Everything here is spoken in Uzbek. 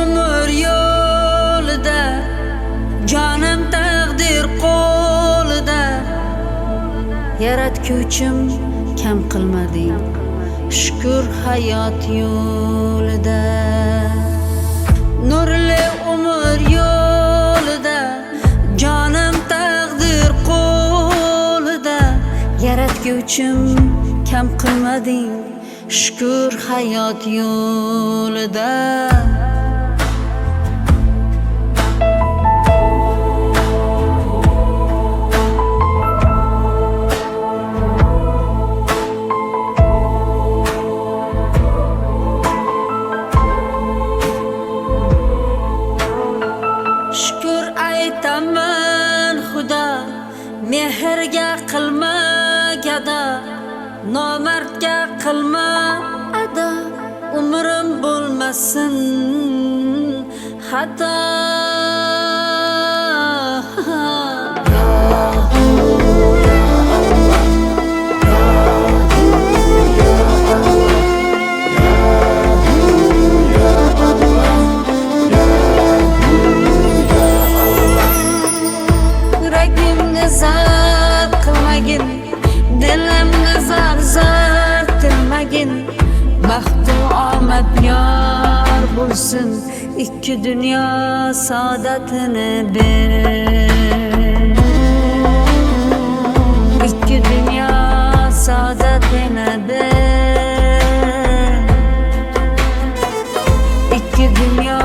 umr yo'lida, jonim taqdir qo'lida. Yaratguvchim kam qilmading, shukr hayot yo'lida. Nurli umr yo'lida, jonim taqdir qo'lida. Yaratguvchim kam qilmading, shukr hayot yo'lida. Shukr aytaman Xudo, mehrga qilma gado, nomardga qilma ado. Umrim bo'lmasin xato. Yuragimni zabt qilmagin, dilimni zar tilmagin. Baxtu omad yor bo'lsin, ikki dunyo saodatini ber. Ikki dunyo saodatini ber. Ikki dunyo